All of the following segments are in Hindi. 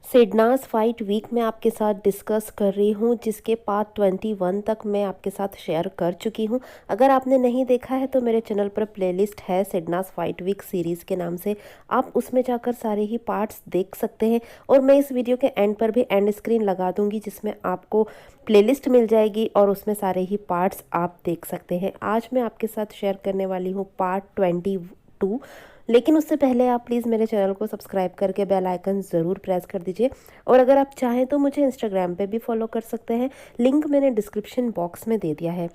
सिडनास फाइट वीक में आपके साथ डिस्कस कर रही हूँ, जिसके पार्ट 21 तक मैं आपके साथ शेयर कर चुकी हूँ। अगर आपने नहीं देखा है तो मेरे चैनल पर प्लेलिस्ट है सिडनास फाइट वीक सीरीज़ के नाम से, आप उसमें जाकर सारे ही पार्ट्स देख सकते हैं। और मैं इस वीडियो के एंड पर भी एंड स्क्रीन लगा दूंगी, जिसमें आपको प्लेलिस्ट मिल जाएगी और उसमें सारे ही पार्ट्स आप देख सकते हैं। आज मैं आपके साथ शेयर करने वाली हूँ पार्ट 22। लेकिन उससे पहले आप प्लीज़ मेरे चैनल को सब्सक्राइब करके बेल आइकन ज़रूर प्रेस कर दीजिए। और अगर आप चाहें तो मुझे इंस्टाग्राम पे भी फॉलो कर सकते हैं, लिंक मैंने डिस्क्रिप्शन बॉक्स में दे दिया है।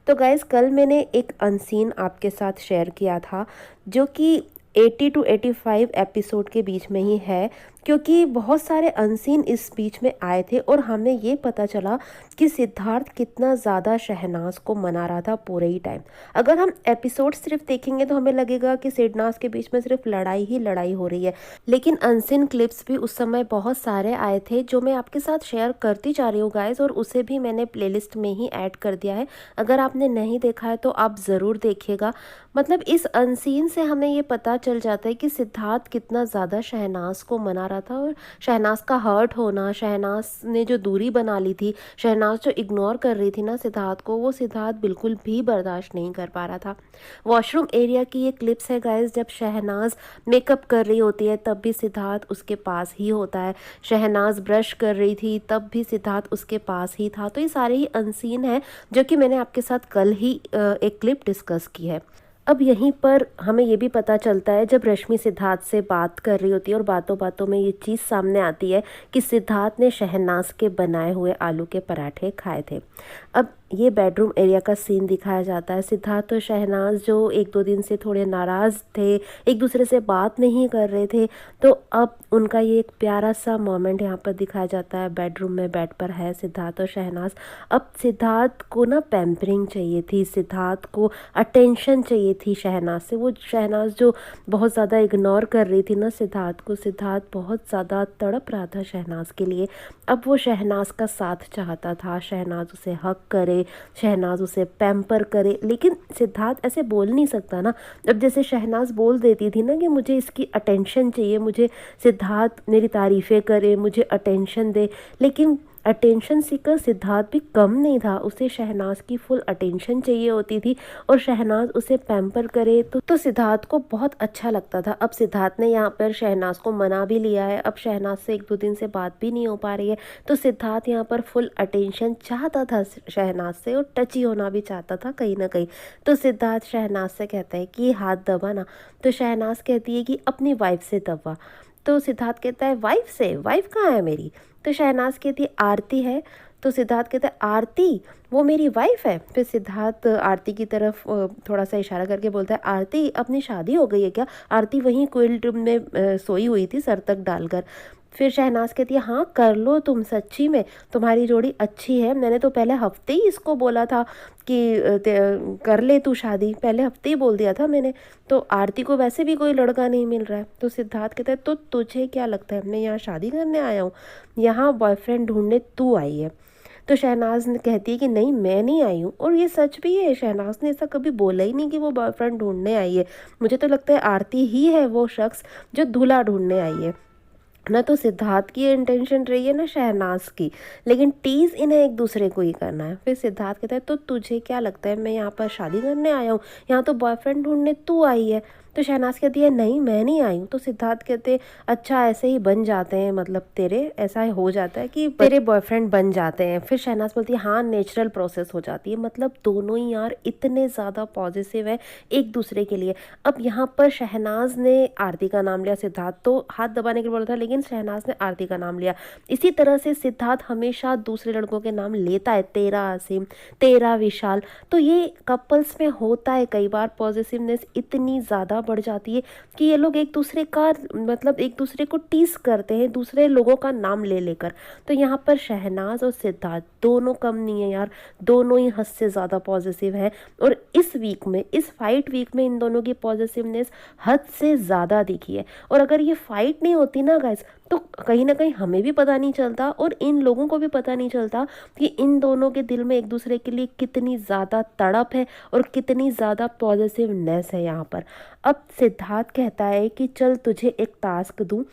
तो गाइज़, कल मैंने एक अनसीन आपके साथ शेयर किया था, जो कि 80 टू 85 एपिसोड के बीच में ही है, क्योंकि बहुत सारे अनसीन इस बीच में आए थे और हमें ये पता चला कि सिद्धार्थ कितना ज़्यादा शहनाज को मना रहा था पूरे ही टाइम। अगर हम एपिसोड सिर्फ देखेंगे तो हमें लगेगा कि सिडनास के बीच में सिर्फ लड़ाई ही लड़ाई हो रही है, लेकिन अनसीन क्लिप्स भी उस समय बहुत सारे आए थे जो मैं आपके साथ शेयर करती जा रही हूँ गाइज, और उसे भी मैंने प्लेलिस्ट में ही ऐड कर दिया है। अगर आपने नहीं देखा है तो आप ज़रूर देखिएगा। मतलब इस अनसीन से हमें ये पता चल जाता है कि सिद्धार्थ कितना ज़्यादा शहनाज को मना रहा था, और शहनाज का हर्ट होना, शहनाज ने जो दूरी बना ली थी, शहनाज जो इग्नोर कर रही थी ना सिद्धार्थ को, वो सिद्धार्थ बिल्कुल भी बर्दाश्त नहीं कर पा रहा था। वॉशरूम एरिया की ये क्लिप्स है गाइस, जब शहनाज मेकअप कर रही होती है तब भी सिद्धार्थ उसके पास ही होता है। शहनाज ब्रश कर रही थी तब भी सिद्धार्थ उसके पास ही था। तो ये सारे ही अनसीन है जो कि मैंने आपके साथ कल ही एक क्लिप डिस्कस की है। अब यहीं पर हमें ये भी पता चलता है, जब रश्मि सिद्धार्थ से बात कर रही होती है और बातों बातों में ये चीज़ सामने आती है कि सिद्धार्थ ने शहनाज के बनाए हुए आलू के पराठे खाए थे। अब ये बेडरूम एरिया का सीन दिखाया जाता है। सिद्धार्थ और शहनाज जो एक दो दिन से थोड़े नाराज़ थे, एक दूसरे से बात नहीं कर रहे थे, तो अब उनका ये एक प्यारा सा मोमेंट यहाँ पर दिखाया जाता है। बेडरूम में बेड पर है सिद्धार्थ और शहनाज। अब सिद्धार्थ को ना पैम्परिंग चाहिए थी, सिद्धार्थ को अटेंशन चाहिए थी शहनाज से। वो शहनाज जो बहुत ज़्यादा इग्नोर कर रही थी ना सिद्धार्थ को, सिद्धार्थ बहुत ज़्यादा तड़प रहा था शहनाज के लिए। अब वो शहनाज का साथ चाहता था, शहनाज उसे हक करे, शहनाज उसे पैम्पर करे, लेकिन सिद्धार्थ ऐसे बोल नहीं सकता ना। अब जैसे शहनाज बोल देती थी ना कि मुझे इसकी अटेंशन चाहिए, मुझे सिद्धार्थ मेरी तारीफ़ें करे, मुझे अटेंशन दे, लेकिन अटेंशन सीकर सिद्धार्थ भी कम नहीं था। उसे शहनाज की फुल अटेंशन चाहिए होती थी, और शहनाज उसे पैम्पर करे तो सिद्धार्थ को बहुत अच्छा लगता था। अब सिद्धार्थ ने यहाँ पर शहनाज को मना भी लिया है, अब शहनाज से एक दो दिन से बात भी नहीं हो पा रही है, तो सिद्धार्थ यहाँ पर फुल अटेंशन चाहता था शहनाज से, और टची होना भी चाहता था कहीं ना कहीं। तो सिद्धार्थ शहनाज से कहता है कि हाथ दबा ना, तो शहनाज कहती है कि अपनी वाइफ से दबा। तो सिद्धार्थ कहता है वाइफ से? वाइफ कहाँ है मेरी? तो शहनाज कहती है आरती है। तो सिद्धार्थ कहता है आरती वो मेरी वाइफ है? फिर सिद्धार्थ आरती की तरफ थोड़ा सा इशारा करके बोलता है आरती अपनी शादी हो गई है क्या? आरती वहीं क्विल्ट में सोई हुई थी सर तक डालकर। फिर शहनाज कहती है हाँ कर लो तुम, सच्ची में तुम्हारी जोड़ी अच्छी है, मैंने तो पहले हफ्ते ही इसको बोला था कि कर ले तू शादी, पहले हफ्ते ही बोल दिया था मैंने। तो आरती को वैसे भी कोई लड़का नहीं मिल रहा है। तो सिद्धार्थ कहता है तो तुझे क्या लगता है मैं यहाँ शादी करने आया हूँ? यहाँ बॉयफ्रेंड ढूंढने तू आई है। तो शहनाज ने कहती है कि नहीं मैं नहीं आई हूँ, और ये सच भी है, शहनाज ने ऐसा कभी बोला ही नहीं कि वो बॉयफ्रेंड ढूंढने आई है। मुझे तो लगता है आरती ही है वो शख्स जो दूल्हा ढूंढने आई है ना। तो सिद्धार्थ की इंटेंशन रही है ना शहनाज की, लेकिन टीज इन्हें एक दूसरे को ही करना है। फिर सिद्धार्थ कहता है तो तुझे क्या लगता है मैं यहाँ पर शादी करने आया हूँ? यहाँ तो बॉयफ्रेंड ढूंढने तू आई है। तो शहनाज कहती है नहीं मैं नहीं आई हूँ। तो सिद्धार्थ कहते हैं अच्छा ऐसे ही बन जाते हैं, मतलब तेरे ऐसा हो जाता है कि तेरे बॉयफ्रेंड बन जाते हैं। फिर शहनाज बोलती है हाँ नेचुरल प्रोसेस हो जाती है। मतलब दोनों ही यार इतने ज़्यादा पॉजिटिव है एक दूसरे के लिए। अब यहाँ पर शहनाज ने आरती का नाम लिया, सिद्धार्थ तो हाथ दबाने के लिए बोला था, लेकिन शहनाज ने आरती का नाम लिया। इसी तरह से सिद्धार्थ हमेशा दूसरे लड़कों के नाम लेता है, तेरा आसिम, तेरा विशाल। तो ये कपल्स में होता है कई बार, पॉजिटिवनेस इतनी ज़्यादा बढ़ जाती है कि ये लोग एक दूसरे का मतलब एक दूसरे को टीस करते हैं दूसरे लोगों का नाम ले लेकर। तो यहाँ पर शहनाज और सिद्धार्थ दोनों कम नहीं है यार, दोनों ही हद से ज़्यादा पॉजिटिव है। और इस वीक में, इस फाइट वीक में इन दोनों की पॉजिटिवनेस हद से ज़्यादा दिखी है। और अगर ये फाइट नहीं होती ना गाइस, तो कहीं ना कहीं हमें भी पता नहीं चलता और इन लोगों को भी पता नहीं चलता कि इन दोनों के दिल में एक दूसरे के लिए कितनी ज़्यादा तड़प है और कितनी ज़्यादा पॉजिटिवनेस है यहाँ पर। अब सिद्धार्थ कहता है कि चल तुझे एक टास्क दूँ,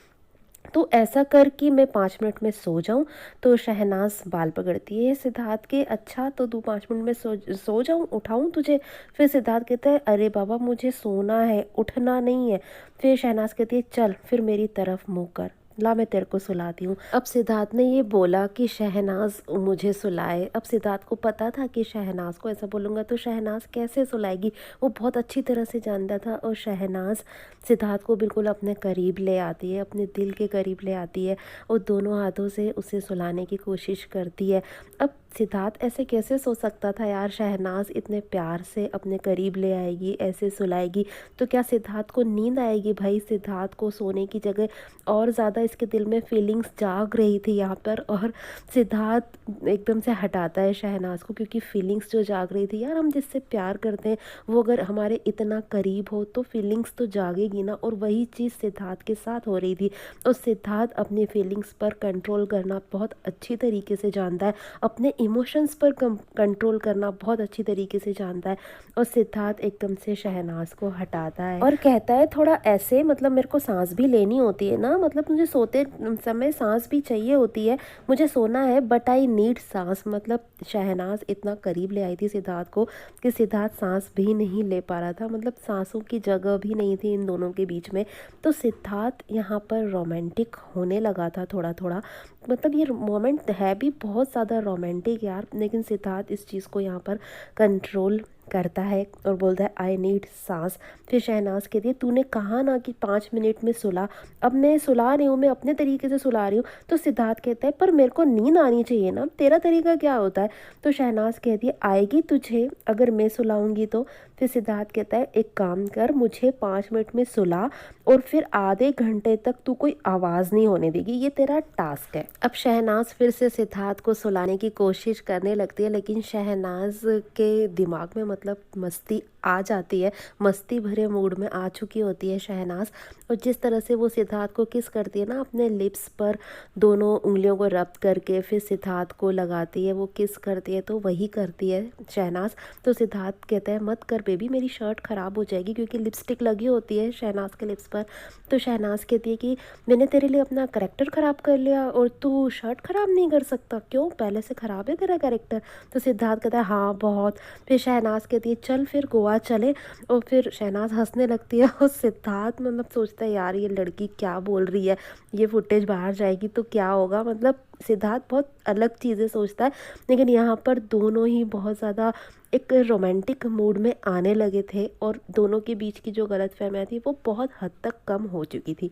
तो ऐसा कर कि मैं 5 मिनट में सो जाऊँ। तो शहनाज़ बाल पकड़ती है सिद्धार्थ के, अच्छा तो तू 5 मिनट में सो जाऊँ, उठाऊँ तुझे? फिर सिद्धार्थ कहता है अरे बाबा मुझे सोना है, उठना नहीं है। फिर शहनाज़ कहती है चल फिर मेरी तरफ मुँह कर, ला मैं तेरे को सुलाती हूँ। अब सिद्धार्थ ने ये बोला कि शहनाज़ मुझे सुलाए। अब सिद्धार्थ को पता था कि शहनाज़ को ऐसा बोलूँगा तो शहनाज़ कैसे सुलाएगी, वो बहुत अच्छी तरह से जानता था। और शहनाज़ सिद्धार्थ को बिल्कुल अपने करीब ले आती है, अपने दिल के करीब ले आती है और दोनों हाथों से उसे सुलाने की कोशिश करती है। अब सिद्धार्थ ऐसे कैसे सोच सकता था यार, शहनाज़ इतने प्यार से अपने करीब ले आएगी, ऐसे सुलाएगी, तो क्या सिद्धार्थ को नींद आएगी? भाई सिद्धार्थ को सोने की जगह और ज़्यादा इसके दिल में फीलिंग्स जाग रही थी यहाँ पर। और सिद्धार्थ एकदम से हटाता है शहनाज़ को, क्योंकि फीलिंग्स जो जाग रही थी यार, हम जिससे प्यार करते हैं वो अगर हमारे इतना करीब हो तो फीलिंग्स तो जागेगी ना। और वही चीज़ सिद्धार्थ के साथ हो रही थी। और सिद्धार्थ अपनी फीलिंग्स पर कंट्रोल करना बहुत अच्छी तरीके से जानता है, अपने इमोशंस पर कंट्रोल करना बहुत अच्छी तरीके से जानता है। और सिद्धार्थ एकदम से शहनाज़ को हटाता है और कहता है थोड़ा ऐसे, मतलब मेरे को सांस भी लेनी होती है ना, मतलब मुझे सोते समय सांस भी चाहिए होती है, मुझे सोना है बट आई नीड सांस। मतलब शहनाज़ इतना करीब ले आई थी सिद्धार्थ को कि सिद्धार्थ सांस भी नहीं ले पा रहा था, मतलब सांसों की जगह भी नहीं थी इन दोनों के बीच में। तो सिद्धार्थ यहाँ पर रोमांटिक होने लगा था थोड़ा थोड़ा, मतलब ये मोमेंट है भी बहुत ज़्यादा रोमांटिक यार, लेकिन सिद्धार्थ इस चीज़ को यहाँ पर कंट्रोल करता है और बोलता है आई नीड सांस। फिर शहनाज़ कहती है तूने कहा ना कि 5 मिनट में सुला, अब मैं सुला रही हूँ, मैं अपने तरीके से सुला रही हूँ। तो सिद्धार्थ कहता है पर मेरे को नींद आनी चाहिए ना, तेरा तरीका क्या होता है? तो शहनाज़ कहती है आएगी तुझे अगर मैं सुलाऊंगी तो। फिर सिद्धार्थ कहता है एक काम कर, मुझे 5 मिनट में सुला और फिर आधे घंटे तक तू कोई आवाज़ नहीं होने देगी, ये तेरा टास्क है। अब शहनाज़ फिर से सिद्धार्थ को सुलाने की कोशिश करने लगती है, लेकिन शहनाज़ के दिमाग में मतलब मस्ती आ जाती है, मस्ती भरे मूड में आ चुकी होती है शहनाज़। और जिस तरह से वो सिद्धार्थ को किस करती है ना, अपने लिप्स पर दोनों उंगलियों को रब करके फिर सिद्धार्थ को लगाती है, वो किस करती है, तो वही करती है शहनाज़। तो सिद्धार्थ कहता है मत कर बेबी, मेरी शर्ट ख़राब हो जाएगी, क्योंकि लिपस्टिक लगी होती है शहनाज़ के लिप्स पर। तो शहनाज़ कहती है कि मैंने तेरे लिए अपना कैरेक्टर ख़राब कर लिया और तू शर्ट ख़राब नहीं कर सकता, क्यों पहले से ख़राब है तेरा कैरेक्टर? तो सिद्धार्थ कहता है हाँ बहुत। फिर शहनाज़ कहती है चल फिर गोवा चले, और फिर शहनाज़ हंसने लगती है और सिद्धार्थ मतलब सोचता है यार ये लड़की क्या बोल रही है, ये फुटेज बाहर जाएगी तो क्या होगा, मतलब सिद्धार्थ बहुत अलग चीज़ें सोचता है। लेकिन यहाँ पर दोनों ही बहुत ज़्यादा एक रोमांटिक मूड में आने लगे थे और दोनों के बीच की जो गलतफहमियाँ थी वो बहुत हद तक कम हो चुकी थी।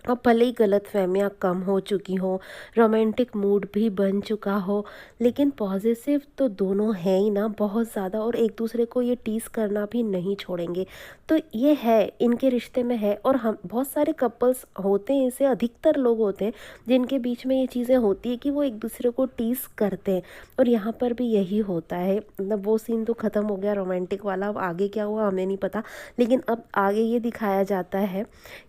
अब भले ही गलतफहमियाँ कम हो चुकी हों, रोमांटिक मूड भी बन चुका हो, लेकिन पॉजिटिव तो दोनों हैं ही ना बहुत ज़्यादा, और एक दूसरे को ये टीज़ करना भी नहीं छोड़ेंगे। तो ये है इनके रिश्ते में है। और हम बहुत सारे कपल्स होते हैं, ऐसे अधिकतर लोग होते हैं जिनके बीच में ये चीज़ें होती है कि वो एक दूसरे को टीज़ करते हैं, और यहाँ पर भी यही होता है। मतलब वो सीन तो ख़त्म हो गया रोमांटिक वाला, अब आगे क्या हुआ हमें नहीं पता, लेकिन अब आगे ये दिखाया जाता है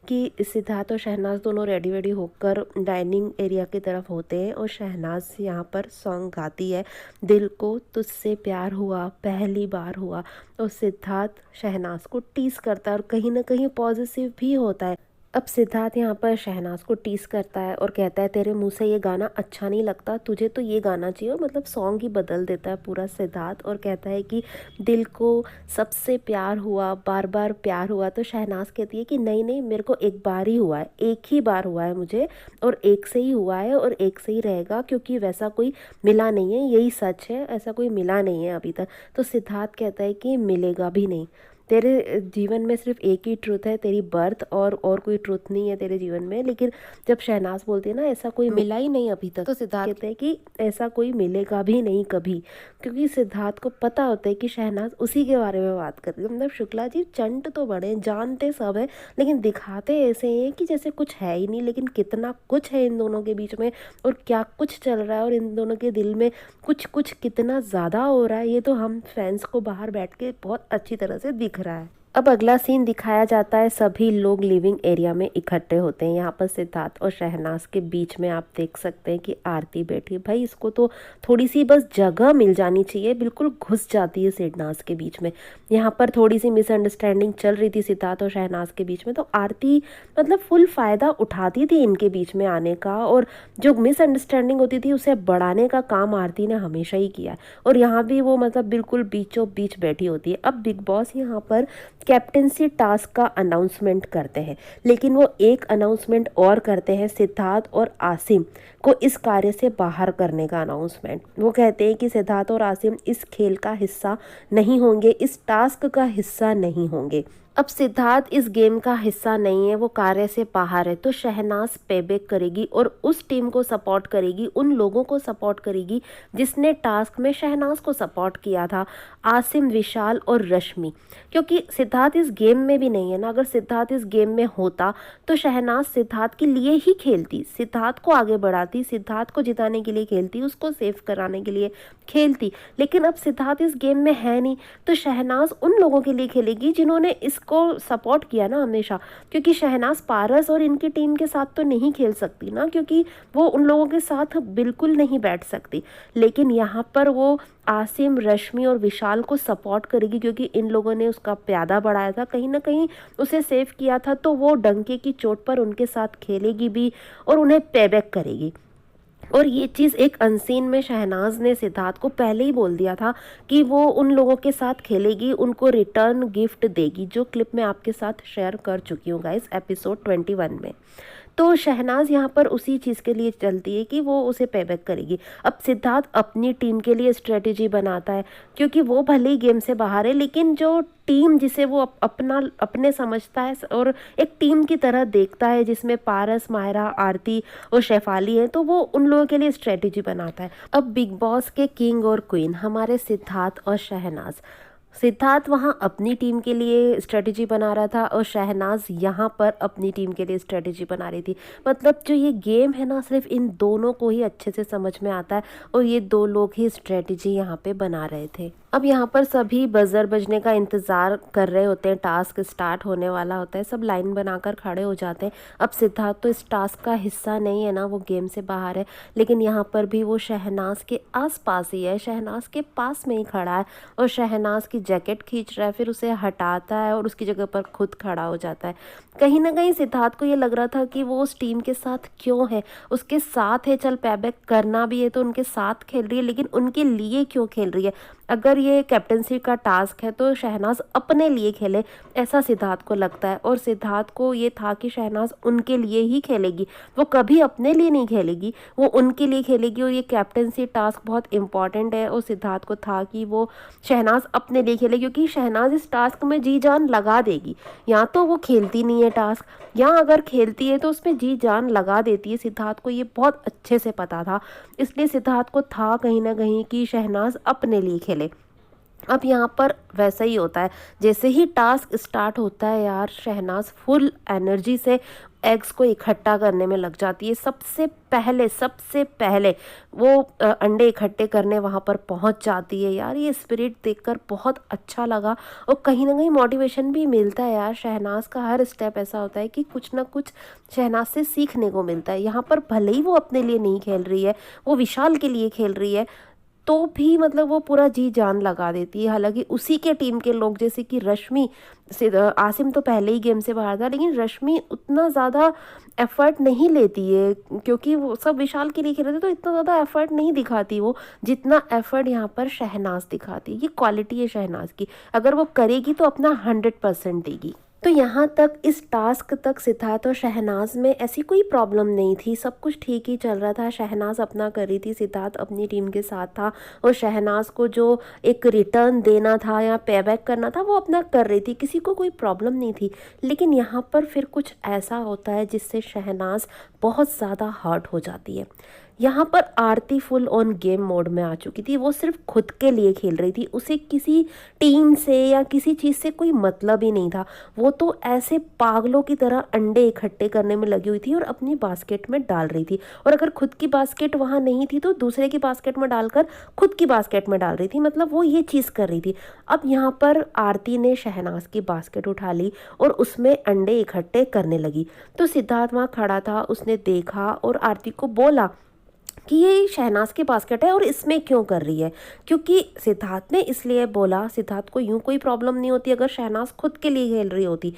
कि सिद्धार्थ और शहनाज दोनों रेडी वेडी होकर डाइनिंग एरिया की तरफ होते हैं और शहनाज यहाँ पर सॉन्ग गाती है, दिल को तुझसे प्यार हुआ पहली बार हुआ। और सिद्धार्थ शहनाज को टीस करता है और कहीं ना कहीं पॉजिटिव भी होता है। अब सिद्धार्थ यहाँ पर शहनाज को टीस करता है और कहता है तेरे मुंह से ये गाना अच्छा नहीं लगता, तुझे तो ये गाना चाहिए, मतलब सॉन्ग ही बदल देता है पूरा सिद्धार्थ। और कहता है कि दिल को सबसे प्यार हुआ, बार बार प्यार हुआ। तो शहनाज कहती है कि नहीं नहीं, मेरे को एक बार ही हुआ है, एक ही बार हुआ है मुझे, और एक से ही हुआ है और एक से ही रहेगा, क्योंकि वैसा कोई मिला नहीं है, यही सच है, ऐसा कोई मिला नहीं है अभी तक। तो सिद्धार्थ कहता है कि मिलेगा भी नहीं, तेरे जीवन में सिर्फ एक ही ट्रुथ है, तेरी बर्थ, और कोई ट्रुथ नहीं है तेरे जीवन में। लेकिन जब शहनाज बोलती है ना ऐसा कोई मिला ही नहीं अभी तक, तो सिद्धार्थ कहते हैं कि ऐसा कोई मिलेगा भी नहीं कभी, क्योंकि सिद्धार्थ को पता होता है कि शहनाज उसी के बारे में बात कर रही है। मतलब शुक्ला जी चंट तो बड़े, जानते सब है, लेकिन दिखाते ऐसे हैं कि जैसे कुछ है ही नहीं, लेकिन कितना कुछ है इन दोनों के बीच में और क्या कुछ चल रहा है और इन दोनों के दिल में कुछ कुछ कितना ज़्यादा हो रहा है, ये तो हम फैंस को बाहर बैठ के बहुत अच्छी तरह से दिख रहा है। अब अगला सीन दिखाया जाता है, सभी लोग लिविंग एरिया में इकट्ठे होते हैं। यहाँ पर सिद्धार्थ और शहनाज के बीच में आप देख सकते हैं कि आरती बैठी है। भाई इसको तो थोड़ी सी बस जगह मिल जानी चाहिए, बिल्कुल घुस जाती है शहनाज के बीच में। यहाँ पर थोड़ी सी मिसअंडरस्टैंडिंग चल रही थी सिद्धार्थ और शहनाज के बीच में, तो आरती मतलब फुल फ़ायदा उठाती थी इनके बीच में आने का, और जो मिसअंडरस्टैंडिंग होती थी उसे बढ़ाने का काम आरती ने हमेशा ही किया है। और यहाँ भी वो मतलब बिल्कुल बीचों बीच बैठी होती है। अब बिग बॉस यहाँ पर कैप्टेंसी टास्क का अनाउंसमेंट करते हैं, लेकिन वो एक अनाउंसमेंट और करते हैं, सिद्धार्थ और आसिम को इस कार्य से बाहर करने का अनाउंसमेंट। वो कहते हैं कि सिद्धार्थ और आसिम इस खेल का हिस्सा नहीं होंगे, इस टास्क का हिस्सा नहीं होंगे। अब सिद्धार्थ इस गेम का हिस्सा नहीं है, वो कार्य से बाहर है, तो शहनाज पेबैक करेगी और उस टीम को सपोर्ट करेगी, उन लोगों को सपोर्ट करेगी जिसने टास्क में शहनाज को सपोर्ट किया था, आसिम, विशाल और रश्मि। क्योंकि सिद्धार्थ इस गेम में भी नहीं है ना, अगर सिद्धार्थ इस गेम में होता तो शहनाज सिद्धार्थ के लिए ही खेलती, सिद्धार्थ को आगे बढ़ाती, सिद्धार्थ को जिताने के लिए खेलती, उसको सेव कराने के लिए खेलती। लेकिन अब सिद्धार्थ इस गेम में है नहीं, तो शहनाज उन लोगों के लिए खेलेगी जिन्होंने इसको सपोर्ट किया ना हमेशा। क्योंकि शहनाज पारस और इनकी टीम के साथ तो नहीं खेल सकती ना, क्योंकि वो उन लोगों के साथ बिल्कुल नहीं बैठ सकती। लेकिन यहाँ पर वो आसिम, रश्मि और विशाल को सपोर्ट करेगी, क्योंकि इन लोगों ने उसका प्यादा बढ़ाया था, कहीं ना कहीं उसे सेव किया था, तो वो डंके की चोट पर उनके साथ खेलेगी भी और उन्हें पेबैक करेगी। और ये चीज़ एक अनसीन में शहनाज ने सिद्धार्थ को पहले ही बोल दिया था कि वो उन लोगों के साथ खेलेगी, उनको रिटर्न गिफ्ट देगी, जो क्लिप मैं आपके साथ शेयर कर चुकी हूँ गाइस एपिसोड 21 में। तो शहनाज यहाँ पर उसी चीज़ के लिए चलती है कि वो उसे पेबैक करेगी। अब सिद्धार्थ अपनी टीम के लिए स्ट्रेटेजी बनाता है, क्योंकि वो भले ही गेम से बाहर है, लेकिन जो टीम जिसे वो अपना अपने समझता है और एक टीम की तरह देखता है, जिसमें पारस, मायरा, आरती और शेफाली है, तो वो उन लोगों के लिए स्ट्रेटेजी बनाता है। अब बिग बॉस के किंग और क्वीन हमारे सिद्धार्थ और शहनाज, सिद्धार्थ वहाँ अपनी टीम के लिए स्ट्रेटजी बना रहा था और शहनाज यहाँ पर अपनी टीम के लिए स्ट्रेटजी बना रही थी। मतलब जो ये गेम है ना, सिर्फ इन दोनों को ही अच्छे से समझ में आता है, और ये दो लोग ही स्ट्रेटजी यहाँ पे बना रहे थे। अब यहाँ पर सभी बजर बजने का इंतज़ार कर रहे होते हैं, टास्क स्टार्ट होने वाला होता है, सब लाइन बनाकर खड़े हो जाते हैं। अब सिद्धार्थ तो इस टास्क का हिस्सा नहीं है ना, वो गेम से बाहर है, लेकिन यहाँ पर भी वो शहनाज के आसपास ही है, शहनाज के पास में ही खड़ा है और शहनाज की जैकेट खींच रहा है, फिर उसे हटाता है और उसकी जगह पर खुद खड़ा हो जाता है। कहीं ना कहीं सिद्धार्थ को ये लग रहा था कि वो उस टीम के साथ क्यों है, उसके साथ है, चल पेबैक करना भी है तो उनके साथ खेल रही है, लेकिन उनके लिए क्यों खेल रही है? अगर ये कैप्टनसी का टास्क है तो शहनाज अपने लिए खेले, ऐसा सिद्धार्थ को लगता है। और सिद्धार्थ को ये था कि शहनाज उनके लिए ही खेलेगी, वो कभी अपने लिए नहीं खेलेगी, वो उनके लिए खेलेगी, और ये कैप्टनसी टास्क बहुत इंपॉर्टेंट है। और सिद्धार्थ को था कि वो शहनाज अपने लिए खेले, क्योंकि शहनाज इस टास्क में जी जान लगा देगी। या तो वो खेलती नहीं है टास्क, या अगर खेलती है तो उसमें जी जान लगा देती है। सिद्धार्थ को ये बहुत अच्छे से पता था, इसलिए सिद्धार्थ को था कहीं ना कहीं कि शहनाज अपने लिए खेले। अब यहाँ पर वैसा ही होता है, जैसे ही टास्क स्टार्ट होता है यार, शहनाज फुल एनर्जी से एग्स को इकट्ठा करने में लग जाती है। सबसे पहले वो अंडे इकट्ठे करने वहाँ पर पहुँच जाती है। यार ये स्पिरिट देखकर बहुत अच्छा लगा, और कहीं ना कहीं मोटिवेशन भी मिलता है यार। शहनाज का हर स्टेप ऐसा होता है कि कुछ ना कुछ शहनाज से सीखने को मिलता है। यहाँ पर भले ही वो अपने लिए नहीं खेल रही है, वो विशाल के लिए खेल रही है, तो भी मतलब वो पूरा जी जान लगा देती है। हालांकि उसी के टीम के लोग जैसे कि रश्मि से, आसिम तो पहले ही गेम से बाहर था, लेकिन रश्मि उतना ज़्यादा एफर्ट नहीं लेती है, क्योंकि वो सब विशाल के लिए खेल रहे थे, तो इतना ज़्यादा एफर्ट नहीं दिखाती वो, जितना एफर्ट यहाँ पर शहनाज दिखाती है। ये क्वालिटी है शहनाज की, अगर वो करेगी तो अपना 100% देगी। तो यहाँ तक इस टास्क तक सिद्धार्थ और शहनाज में ऐसी कोई प्रॉब्लम नहीं थी, सब कुछ ठीक ही चल रहा था। शहनाज अपना कर रही थी, सिद्धार्थ अपनी टीम के साथ था, और शहनाज को जो एक रिटर्न देना था या पेबैक करना था वो अपना कर रही थी, किसी को कोई प्रॉब्लम नहीं थी। लेकिन यहाँ पर फिर कुछ ऐसा होता है जिससे शहनाज बहुत ज़्यादा हर्ट हो जाती है। यहाँ पर आरती फुल ऑन गेम मोड में आ चुकी थी। वो सिर्फ खुद के लिए खेल रही थी, उसे किसी टीम से या किसी चीज़ से कोई मतलब ही नहीं था। वो तो ऐसे पागलों की तरह अंडे इकट्ठे करने में लगी हुई थी और अपनी बास्केट में डाल रही थी, और अगर खुद की बास्केट वहाँ नहीं थी तो दूसरे की बास्केट में डालकर खुद की बास्केट में डाल रही थी। मतलब वो ये चीज़ कर रही थी। अब यहाँ पर आरती ने शहनाज की बास्केट उठा ली और उसमें अंडे इकट्ठे करने लगी। तो सिद्धार्थ वहाँ खड़ा था, उसने देखा और आरती को बोला कि ये शहनाज की बास्केट है और इसमें क्यों कर रही है। क्योंकि सिद्धार्थ ने इसलिए बोला, सिद्धार्थ को यूं कोई प्रॉब्लम नहीं होती अगर शहनाज खुद के लिए खेल रही होती,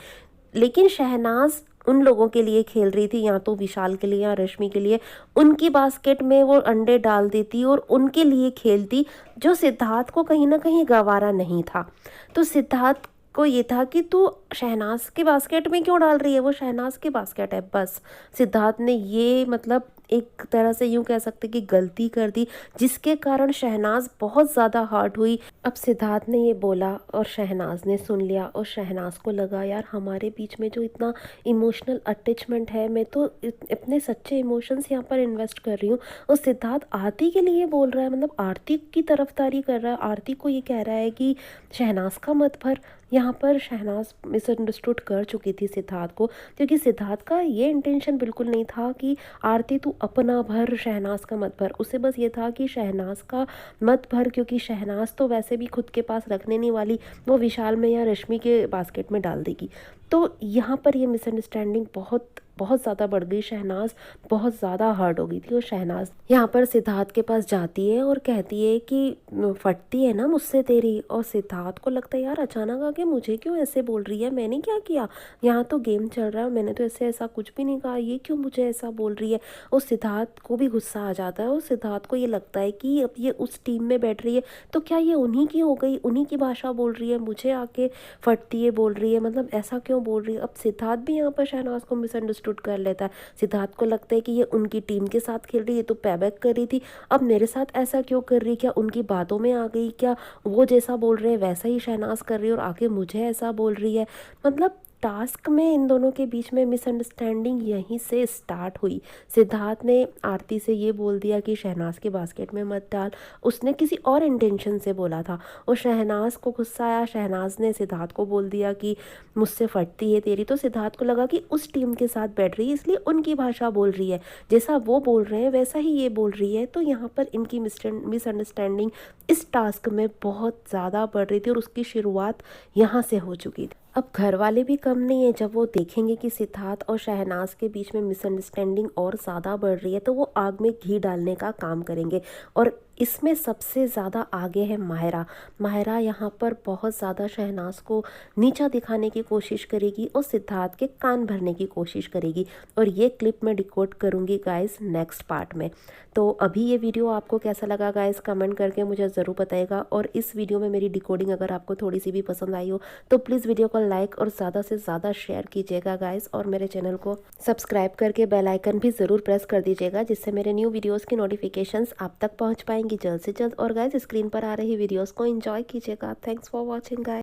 लेकिन शहनाज उन लोगों के लिए खेल रही थी, या तो विशाल के लिए या रश्मि के लिए। उनकी बास्केट में वो अंडे डाल देती और उनके लिए खेलती, जो सिद्धार्थ को कहीं ना कहीं गवारा नहीं था। तो सिद्धार्थ को ये था कि तू शहनाज के बास्केट में क्यों डाल रही है, वो शहनाज की बास्केट है बस। सिद्धार्थ ने ये मतलब एक तरह से यूं कह सकते कि गलती कर दी, जिसके कारण शहनाज बहुत ज़्यादा हर्ट हुई। अब सिद्धार्थ ने ये बोला और शहनाज ने सुन लिया, और शहनाज को लगा यार हमारे बीच में जो इतना इमोशनल अटैचमेंट है, मैं तो अपने सच्चे इमोशंस यहाँ पर इन्वेस्ट कर रही हूँ, और सिद्धार्थ आरती के लिए बोल रहा है, मतलब आरती की तरफदारी कर रहा है, आरती को ये कह रहा है कि शहनाज का मत भर। यहाँ पर शहनाज मिसअंडरस्टूड कर चुकी थी सिद्धार्थ को, क्योंकि सिद्धार्थ का ये इंटेंशन बिल्कुल नहीं था कि आरती तू अपना भर शहनाज का मत भर। उसे बस ये था कि शहनाज का मत भर, क्योंकि शहनाज तो वैसे भी खुद के पास रखने नहीं वाली, वो विशाल में या रश्मि के बास्केट में डाल देगी। तो यहाँ पर ये मिसअंडरस्टैंडिंग बहुत बहुत ज़्यादा बढ़ गई। शहनाज बहुत ज़्यादा हर्ट हो गई थी, और शहनाज यहाँ पर सिद्धार्थ के पास जाती है और कहती है कि फटती है ना मुझसे तेरी। और सिद्धार्थ को लगता है यार अचानक आके मुझे क्यों ऐसे बोल रही है, मैंने क्या किया, यहाँ तो गेम चल रहा है, मैंने तो ऐसा कुछ भी नहीं कहा, ये क्यों मुझे ऐसा बोल रही है। और सिद्धार्थ को भी गुस्सा आ जाता है, और सिद्धार्थ को ये लगता है कि अब ये उस टीम में बैठ रही है तो क्या ये उन्हीं की हो गई, उन्हीं की भाषा बोल रही है, मुझे आके फटती है बोल रही है, मतलब ऐसा क्यों बोल रही है। अब सिद्धार्थ भी यहाँ पर शहनाज को मिसअंडरस्टूड कर लेता है। सिद्धार्थ को लगता है कि ये उनकी टीम के साथ खेल रही है, तो पैबैक कर रही थी, अब मेरे साथ ऐसा क्यों कर रही, क्या उनकी बातों में आ गई, क्या वो जैसा बोल रहे हैं वैसा ही शहनाज कर रही है और आके मुझे ऐसा बोल रही है। मतलब टास्क में इन दोनों के बीच में मिसअंडरस्टैंडिंग यहीं से स्टार्ट हुई। सिद्धार्थ ने आरती से ये बोल दिया कि शहनाज के बास्केट में मत डाल, उसने किसी और इंटेंशन से बोला था, और शहनाज को गुस्सा आया। शहनाज ने सिद्धार्थ को बोल दिया कि मुझसे फटती है तेरी, तो सिद्धार्थ को लगा कि उस टीम के साथ बैठ रही है इसलिए उनकी भाषा बोल रही है, जैसा वो बोल रहे हैं वैसा ही ये बोल रही है। तो यहाँ पर इनकी मिसअंडरस्टैंडिंग इस टास्क में बहुत ज़्यादा बढ़ रही थी, और उसकी शुरुआत यहाँ से हो चुकी थी। अब घर वाले भी कम नहीं है, जब वो देखेंगे कि सिद्धार्थ और शहनाज के बीच में मिसअंडरस्टैंडिंग और ज़्यादा बढ़ रही है, तो वो आग में घी डालने का काम करेंगे। और इसमें सबसे ज़्यादा आगे है माहिरा। माहिरा यहाँ पर बहुत ज़्यादा शहनाज को नीचा दिखाने की कोशिश करेगी और सिद्धार्थ के कान भरने की कोशिश करेगी, और ये क्लिप मैं डिकोड करूँगी गाइस नेक्स्ट पार्ट में। तो अभी ये वीडियो आपको कैसा लगा गाइस, कमेंट करके मुझे ज़रूर बताइएगा। और इस वीडियो में मेरी डिकोडिंग अगर आपको थोड़ी सी भी पसंद आई हो तो प्लीज़ वीडियो को लाइक और ज़्यादा से ज़्यादा शेयर कीजिएगा गाइस, और मेरे चैनल को सब्सक्राइब करके बेल आइकन भी ज़रूर प्रेस कर दीजिएगा, जिससे मेरे न्यू वीडियोस की नोटिफिकेशंस आप तक पहुंच पाएंगी जल्द से जल्द। और गाइस स्क्रीन पर आ रही वीडियोस को एंजॉय कीजिएगा। Thanks for watching guys.